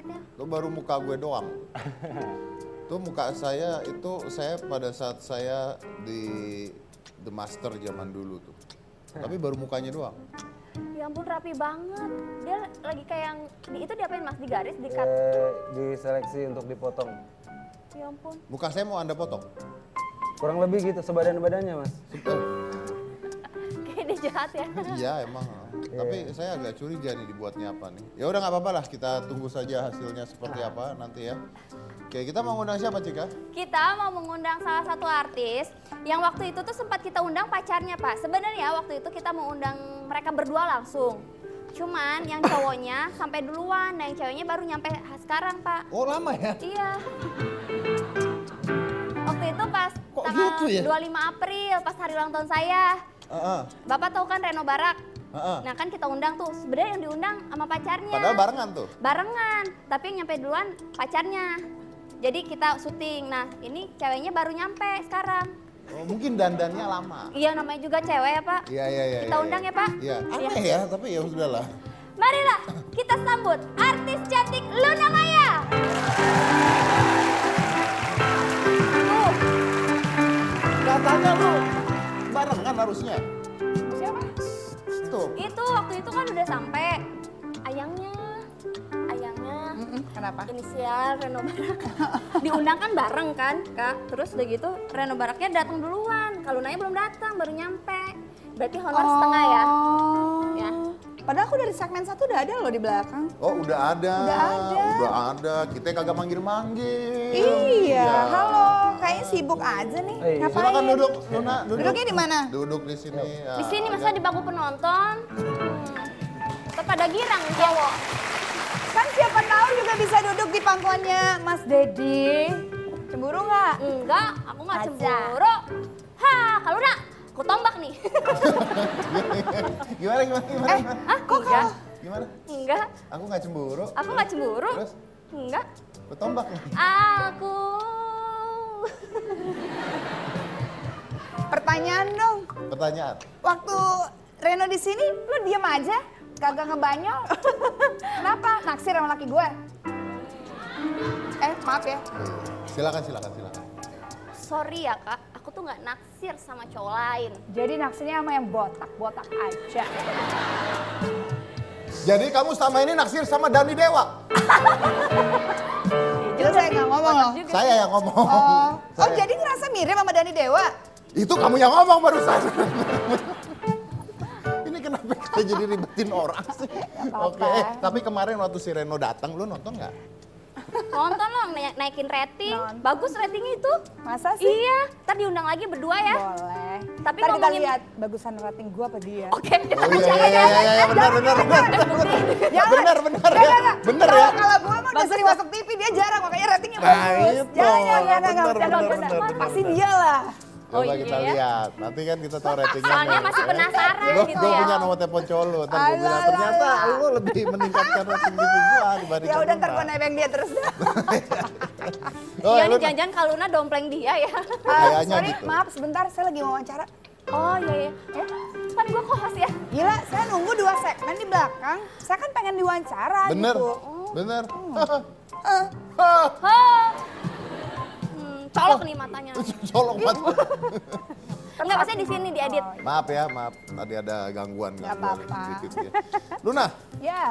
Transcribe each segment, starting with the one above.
sakitnya. Itu baru muka gue doang. Itu muka saya itu saya pada saat saya di The Master zaman dulu tuh. Tapi baru mukanya doang. Ya ampun rapi banget. Dia lagi kayak yang itu diapain Mas? Digaris, dikat. Diseleksi untuk dipotong. Ya ampun. Muka saya mau Anda potong. Kurang lebih gitu sebadan-badannya mas. Kayak dia jahat ya. Iya emang. Tapi saya agak curiga nih dibuatnya apa nih. Ya udah nggak apa-apa lah, kita tunggu saja hasilnya seperti apa nanti ya. Oke, kita mau ngundang siapa Cika? Kita mau mengundang salah satu artis yang waktu itu tuh sempat kita undang pacarnya Pak. Sebenarnya waktu itu kita mau undang mereka berdua langsung. Cuman yang cowoknya sampai duluan, yang ceweknya baru nyampe sekarang Pak. Oh lama ya? Iya. Waktu itu pas Kok tanggal gitu ya? 25 April pas hari ulang tahun saya. Bapak tahu kan Reno Barak? Nah kan kita undang tuh, sebenarnya yang diundang sama pacarnya. Padahal barengan tuh? Barengan, tapi yang nyampe duluan pacarnya. Jadi kita syuting, nah ini ceweknya baru nyampe sekarang. Oh, mungkin dandannya lama. Iya namanya juga cewek ya Pak. Iya. Kita undang ya Pak? Iya, aneh ya, tapi ya sudahlah. Marilah kita sambut artis cantik Luna Maya. Tuh, Katanya lu barengan harusnya. siapa? Tuh. Itu waktu itu kan udah sampai ayangnya. Kenapa? Inisial Reno Barak. Diundang kan bareng kan Kak. Terus udah gitu Reno Baraknya datang duluan. Kalau Naya belum datang, baru nyampe. Berarti honor setengah ya. Ya. Padahal aku dari segmen 1 udah ada loh di belakang. Oh udah ada. Udah ada. Udah ada. Kita kagak manggil-manggil. Iya, halo. Kayaknya sibuk aja nih. Ngapain? Silakan duduk, Luna. Duduk. Duduknya di mana? Duduk di sini. Ya, Di sini masa agak- di bangku penonton. Tetap pada girang nih cowok. Kan siapa tahu juga bisa duduk di pangkuannya Mas Dedi. Cemburu nggak? Enggak, aku nggak Aja. cemburu. Kalau nak, aku tombak nih. Gimana? Kok Enggak. Gimana? Enggak, Aku nggak cemburu. aku nggak cemburu. Terus? Enggak. Betombak nih. Aku. Pertanyaan dong. Pertanyaan. Waktu Reno di sini, lu diem aja, kagak ngebanyol. Kenapa? Naksir sama laki gue? Maaf ya. Silakan. Sorry ya kak, aku tuh nggak naksir sama cowok lain. Jadi naksirnya sama yang botak aja. Jadi kamu selama ini naksir sama Dani Dewa? Itu saya nggak ngomong loh. Saya yang ngomong. Oh, Saya. jadi ngerasa mirip sama Dani Dewa? Itu kamu yang ngomong barusan. Ini kenapa kita jadi ribetin orang sih? apa-apa. Oke, tapi kemarin waktu si Reno datang, lu nonton nggak? Nonton loh, naikin rating. Nonton. Bagus ratingnya itu. Masa sih? Iya, ntar diundang lagi berdua ya. Boleh. Tapi Ntar kita ngomongin- lihat bagusan rating gua apa dia. Oke. Oh iya, benar. Benar ya. Benar ya. Kalau gua mah udah sering masuk TV, dia jarang, makanya ratingnya Nah, bagus. itu. Jangan. Benar. Pasti dia lah. Oh Coba kita iya. lihat. Nanti kan kita tahu ratingnya. Soalnya masih penasaran gitu Gue ya. punya nomor telepon cowok lu. Ntar gue bilang, Alah, ternyata alah. lu lebih meningkatkan rating TV gue dibandingkan Ya udah ntar Luna. gua nebeng dia terus dah. Oh, Iya nih Luna. jangan-jangan kalau Luna dompleng dia ya. Kayaknya Sorry, gitu. maaf sebentar, saya lagi wawancara. Oh iya. Kan gue host ya. Gila, saya nunggu 2 segmen di belakang. Saya kan pengen diwawancara Bener, gitu. bener. Colok nih matanya. Colok banget. Enggak, pasti di sini diedit. Maaf ya, maaf. Tadi ada gangguan. Nggak apa-apa. Dikit ya. Luna, Ya,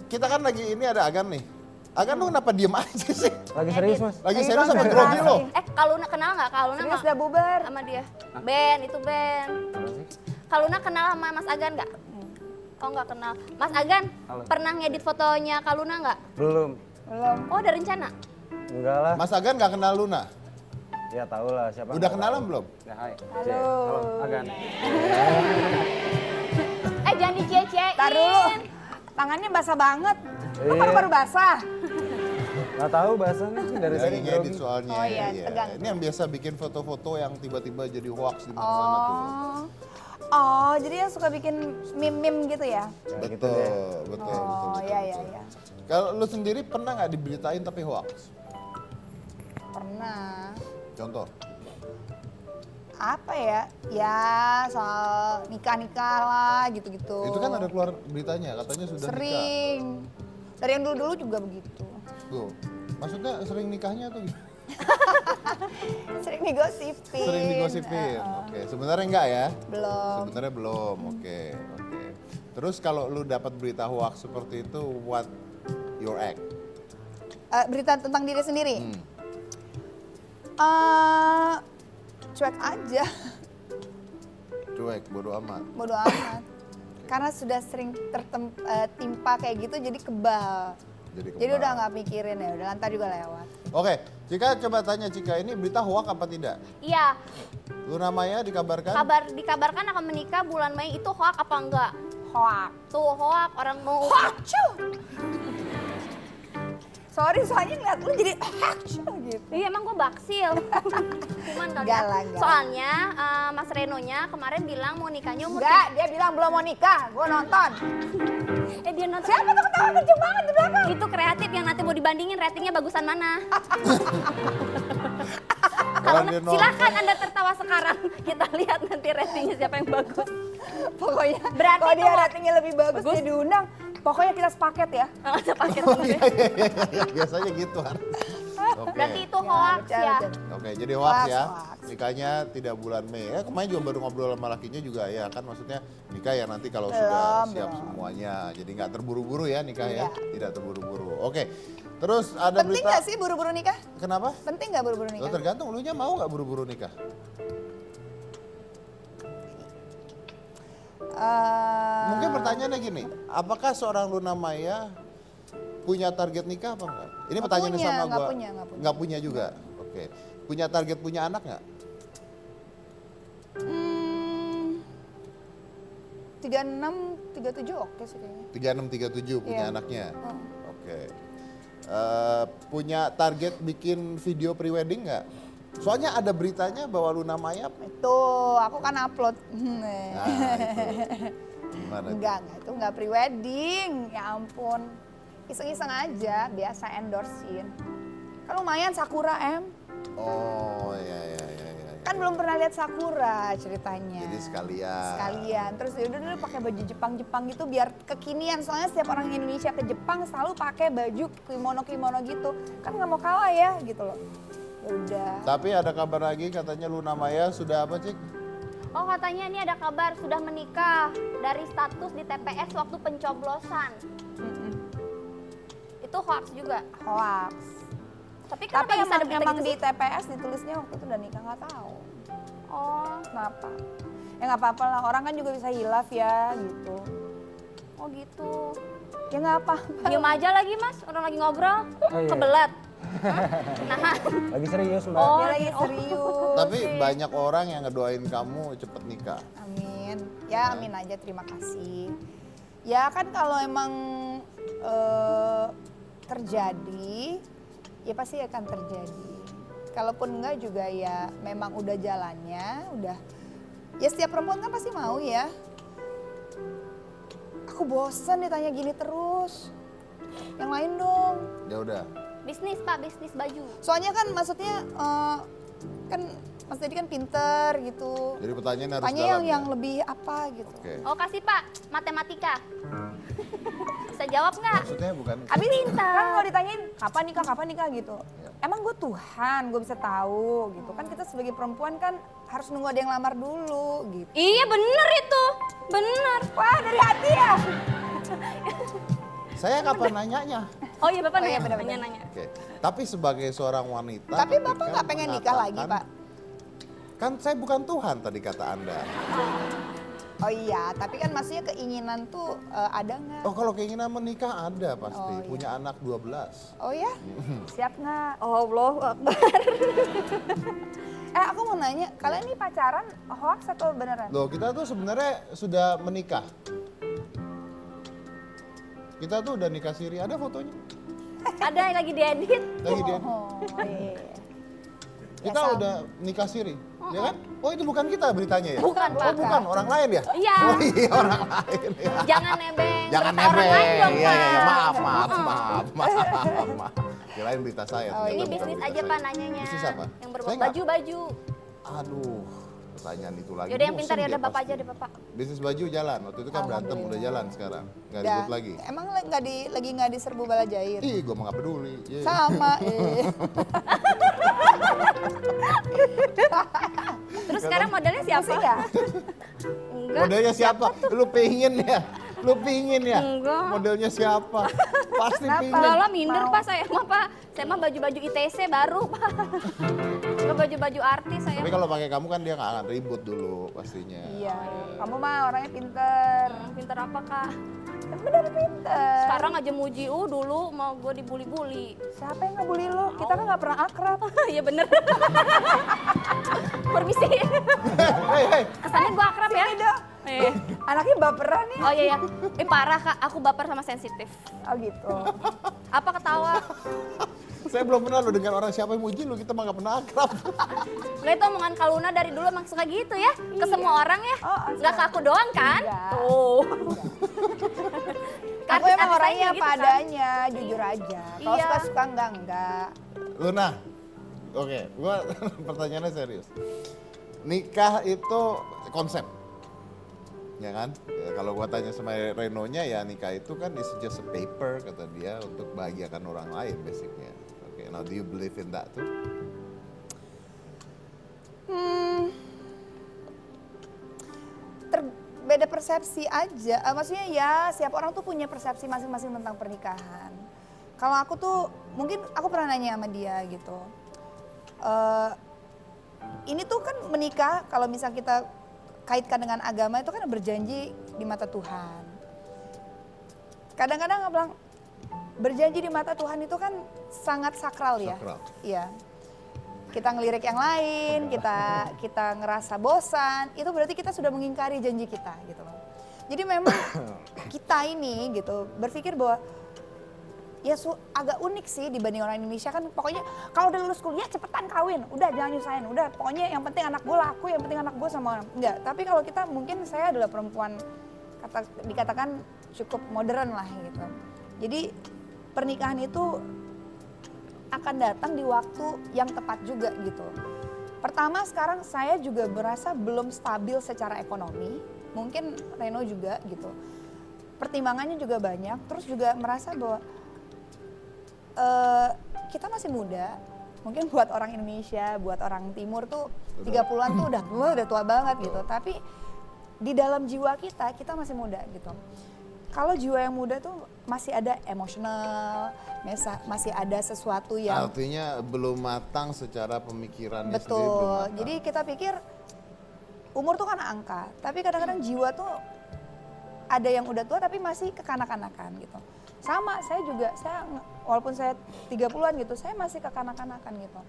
kita kan lagi ini ada Agan nih. Agan lu kenapa diem aja sih? Lagi serius mas? Lagi Lagi serius sampai konsentrasi. grogi lo. Kalau Luna kenal nggak? Kalau Luna serius sama, dah bubar. sama dia. Ben, itu Ben. Kalau Luna kenal sama Mas Agan nggak? Oh nggak kenal. Mas Agan, Halo. pernah ngedit fotonya Kak Luna nggak? Belum. Belum. Oh ada rencana? Enggak lah. Mas Agan nggak kenal Luna? Ya tahu lah siapa. Udah nggak kenalan tahu. belum? Ya, hai. Halo. Cek. Halo, Agan. Jangan dicie-ciein. Tar dulu. Tangannya basah banget. Lu Iya. baru basah. Nggak tahu bahasanya sih dari Dia tadi lagi ngedit grogi. soalnya. Oh iya, tegang. Ini yang biasa bikin foto-foto yang tiba-tiba jadi hoax di mana-mana tuh. Oh, jadi yang suka bikin meme-meme gitu ya? Ya, gitu Betul, deh. betul. Oh, iya. Kalau lu sendiri pernah nggak diberitain tapi hoax? Pernah. Contoh? Apa ya? Ya soal nikah-nikah lah gitu-gitu. Itu kan ada keluar beritanya, katanya sudah nikah. Sering. Dari yang dulu-dulu juga begitu. Tuh, maksudnya sering nikahnya tuh gimana? Sering digosipin. Sering digosipin. Oke, sebenarnya enggak ya? Belum. Sebenarnya belum. Oke. Terus kalau lu dapat berita hoax seperti itu, what your act? Berita tentang diri sendiri. Cuek aja, Cuek, bodo amat. bodo amat. Karena sudah sering tertimpa kayak gitu jadi kebal. Jadi udah nggak mikirin ya, udah lantar juga lewat. Oke, Cika coba tanya Cika, ini berita hoax apa tidak? Iya, Luna Maya dikabarkan? dikabarkan akan menikah bulan Mei, itu hoak apa enggak? Hoak. Tuh hoak, orang mau Hacu. Sorry, soalnya ngeliat lu jadi hacu gitu. Iya emang gue baksil. Cuman kali Enggak ya. lah, enggak. Soalnya Mas Renonya kemarin bilang mau nikahnya umur Enggak, dia bilang belum mau nikah, gue nonton. dia nonton. Siapa tuh ketawa kenceng banget di belakang? Itu kreatif yang nanti mau dibandingin ratingnya bagusan mana. Kalau dia nonton. Silakan Anda tertawa sekarang. Kita lihat nanti ratingnya siapa yang bagus. Pokoknya Berarti kalau dia tuh- ratingnya lebih bagus, dia diundang. Pokoknya kita sepaket ya. Ada paket Oh, sebenarnya. iya, biasanya gitu kan. Oke. Berarti itu hoax ya. Oke, jadi hoax ya. Hoax. Nikahnya tidak bulan Mei. Kemarin juga baru ngobrol sama lakinya juga ya kan, maksudnya nikah ya nanti kalau sudah siap semuanya. Jadi nggak terburu-buru ya nikah ya, tidak terburu-buru. Oke, terus ada Penting berita. gak sih buru-buru nikah? Kenapa? Penting gak buru-buru Lo nikah? tergantung, lu nya mau nggak buru-buru nikah? Mungkin pertanyaannya gini, apakah seorang Luna Maya punya target nikah apa enggak? Ini Nggak pertanyaannya punya, sama nggak gua. punya, nggak punya. Nggak punya juga. Oke. Punya target punya anak nggak? 36, 37 oke sih kayaknya. 3637 punya Iya. anaknya. Oke. Punya target bikin video prewedding nggak? Soalnya ada beritanya bahwa Luna Maya. Itu, aku kan upload. Nah, itu. Gimana? tuh? Enggak, itu enggak prewedding. Ya ampun. Iseng-iseng aja, biasa endorsein. Kan lumayan Sakura, Oh ya. Kan belum pernah lihat Sakura ceritanya. Jadi sekalian. Sekalian. Terus yaudah dulu pakai baju Jepang-Jepang gitu biar kekinian. Soalnya setiap orang Indonesia ke Jepang selalu pakai baju kimono-kimono gitu. Kan nggak mau kalah ya gitu loh. Ya udah. Tapi ada kabar lagi katanya Luna Maya sudah apa Cik? Oh katanya ini ada kabar sudah menikah dari status di TPS waktu pencoblosan. Itu hoax juga. Hoax. Tapi kenapa Tapi bisa ada berita emang gitu di sih? TPS ditulisnya waktu itu udah nikah nggak tahu. Oh, Kenapa? Ya nggak apa-apa lah, orang kan juga bisa hilaf ya gitu. oh gitu. Ya nggak apa-apa. Diem aja lagi mas, orang lagi ngobrol, Oh, iya. kebelet. Nah, Lagi serius mbak. Oh, Dia lagi serius. Tapi banyak orang yang ngedoain kamu cepet nikah. Amin. Ya amin aja, terima kasih. Ya kan kalau emang terjadi, ya pasti akan terjadi. Kalaupun enggak juga ya memang udah jalannya, udah. Ya setiap perempuan kan pasti mau ya. Aku bosan ditanya gini terus. Yang lain dong. Ya udah. bisnis pak, bisnis baju. Soalnya kan maksudnya kan Mas Dedi kan pinter gitu. Jadi pertanyaan harus Tanya dalam yang ya? lebih apa gitu. Oke. Oh kasih pak, matematika. Bisa jawab nggak? Maksudnya bukan. Abis kan kalau ditanyain kapan nikah gitu. Ya. Emang gue Tuhan, gue bisa tahu gitu. Kan kita sebagai perempuan kan harus nunggu ada yang lamar dulu gitu. Iya bener itu, bener. Wah dari hati ya. Saya kapan nanyanya? Oh iya bapak Oh, iya, nanya, bener-bener. nanya. Oke. Tapi sebagai seorang wanita. Tapi ketika Bapak nggak pengen nikah lagi mengatakan- Pak? Kan saya bukan Tuhan tadi kata Anda. Oh iya, tapi kan maksudnya keinginan tuh ada nggak? Oh kalau keinginan menikah ada pasti. Oh, iya. Punya anak 12. Oh ya? Siap nggak? Oh Allah Akbar. Aku mau nanya, kalian ini pacaran hoax atau beneran? Loh kita tuh sebenarnya sudah menikah. Kita tuh udah nikah siri, ada fotonya. Ada yang lagi diedit. Lagi dia. Oh iya. Kita sama. udah nikah siri, ya kan? Oh itu bukan kita beritanya ya? Bukan, Oh Pak. bukan, orang lain ya? Iya. Oh iya orang lain ya. Jangan nebeng. Jangan berita orang lain nebeng. dong, Iya, iya, iya. Pak. Maaf. Kirain berita saya. Oh, ternyata Ini bukan bisnis berita aja saya. pak nanyanya. Bisnis apa? Yang Saya nggak- baju-baju. Aduh, pertanyaan itu lagi. Yaudah yang Bosen pintar ya dia udah bapak pasti. aja deh bapak. Bisnis baju jalan, waktu itu kan berantem udah jalan sekarang, nggak ribut lagi. Emang lagi nggak diserbu bala jair? Ih, gue mah nggak peduli. Iya. Sama. Terus sekarang modelnya siapa? Ya? Enggak. Modelnya siapa? Lu pingin ya? Lu pingin ya? Enggak. Modelnya siapa? Pasti pingin. Lala minder Mau. pak saya mah pak. Saya mah baju-baju ITC baru pak. Ke baju-baju artis saya. Tapi kalau pakai kamu kan dia nggak akan ribut dulu pastinya. Iya. Kamu mah orangnya pinter. Pinter apa kak? Bener pinter. Sekarang aja muji dulu mau gue dibully-bully. Siapa yang ngebully lu? Kita kan nggak pernah akrab. Iya bener. Permisi. Hei, Kesannya gue akrab ya. Anaknya baperan nih. Oh iya ya. Parah kak. Aku baper sama sensitif. Oh gitu. Apa ketawa? saya belum pernah lo dengar orang siapa yang muji lu, kita mah nggak pernah akrab. Lah itu omongan Kaluna dari dulu emang suka gitu ya. Ke semua orang ya. Oh, Nggak ke aku doang kan? Enggak. Tuh. Aku emang Artis-artis orangnya saya apa gitu kan. adanya, jujur aja. Kalau Iya. suka enggak. Luna, oke, gua pertanyaannya serius. Nikah itu konsep, ya kan? Ya, kalau gua tanya sama Renonya ya nikah itu kan is just a paper kata dia untuk bahagiakan orang lain basicnya. Oke, now do you believe in that too? Beda persepsi aja. Maksudnya ya setiap orang tuh punya persepsi masing-masing tentang pernikahan. Kalau aku tuh mungkin aku pernah nanya sama dia gitu. Ini tuh kan menikah kalau misal kita kaitkan dengan agama itu kan berjanji di mata Tuhan. Kadang-kadang aku bilang berjanji di mata Tuhan itu kan sangat sakral ya. Sakral. Iya. Kita ngelirik yang lain, kita ngerasa bosan, itu berarti kita sudah mengingkari janji kita gitu loh. Jadi memang kita ini gitu berpikir bahwa ya agak unik sih dibanding orang Indonesia kan pokoknya kalau udah lulus kuliah cepetan kawin, udah jangan nyusahin, udah pokoknya yang penting anak gue laku, yang penting anak gue sama orang. Enggak, tapi kalau kita mungkin saya adalah perempuan dikatakan cukup modern lah gitu. Jadi pernikahan itu akan datang di waktu yang tepat juga gitu. Pertama sekarang saya juga berasa belum stabil secara ekonomi, mungkin Reno juga gitu. Pertimbangannya juga banyak, terus juga merasa bahwa kita masih muda. Mungkin buat orang Indonesia, buat orang Timur tuh 30-an tuh udah tua banget gitu. Tapi di dalam jiwa kita masih muda gitu. Kalau jiwa yang muda tuh masih ada emosional, masih ada sesuatu yang Artinya belum matang secara pemikirannya sendiri belum betul. matang. Jadi kita pikir umur tuh kan angka, tapi kadang-kadang jiwa tuh ada yang udah tua tapi masih kekanak-kanakan gitu. Sama, saya juga, walaupun saya 30-an gitu, saya masih kekanak-kanakan gitu.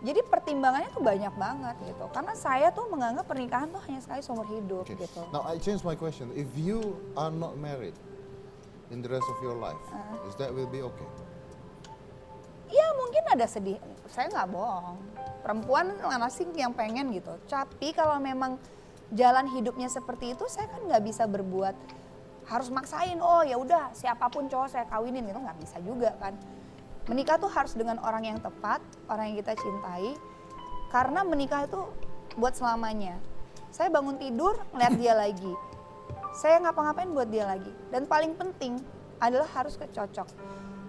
Jadi pertimbangannya tuh banyak banget gitu. Karena saya tuh menganggap pernikahan tuh hanya sekali seumur hidup Okay. gitu. Now I change my question. If you are not married in the rest of your life, is that will be okay? Ya mungkin ada sedih, saya nggak bohong. Perempuan mana sih yang pengen gitu. Tapi kalau memang jalan hidupnya seperti itu, saya kan nggak bisa berbuat harus maksain. Oh ya udah siapapun cowok saya kawinin gitu, nggak bisa juga kan. Menikah tuh harus dengan orang yang tepat, orang yang kita cintai. Karena menikah itu buat selamanya. Saya bangun tidur ngeliat dia lagi. Saya ngapa-ngapain buat dia lagi. Dan paling penting adalah harus kecocok.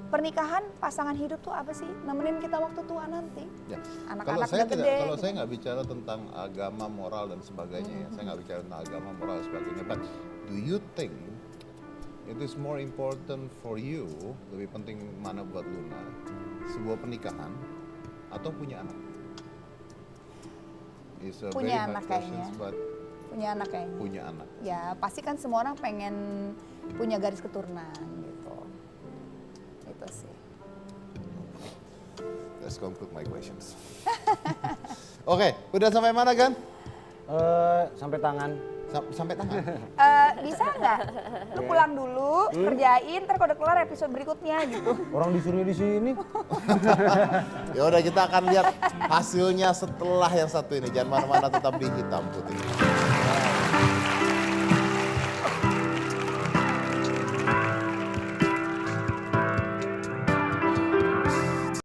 Pernikahan pasangan hidup tuh apa sih? Nemenin kita waktu tua nanti. Ya. Anak-anak Kalau saya udah gede. kalau saya nggak bicara tentang agama, moral dan sebagainya ya. Saya nggak bicara tentang agama, moral dan sebagainya. But do you think it is more important for you, lebih penting mana buat Luna, sebuah pernikahan atau punya anak? It's a Punya very anak hard questions, kayaknya. but Punya anak kayaknya. punya anak. Ya pasti kan semua orang pengen punya garis keturunan gitu. Itu sih. Let's conclude my questions. Oke, udah sampai mana kan? Sampai tangan. Sampai tangan. Bisa nggak? Lu pulang dulu, kerjain, ntar kalau udah kelar episode berikutnya gitu. Orang disuruh di sini. Ya udah kita akan lihat hasilnya setelah yang satu ini. Jangan mana-mana, tetap di Hitam Putih.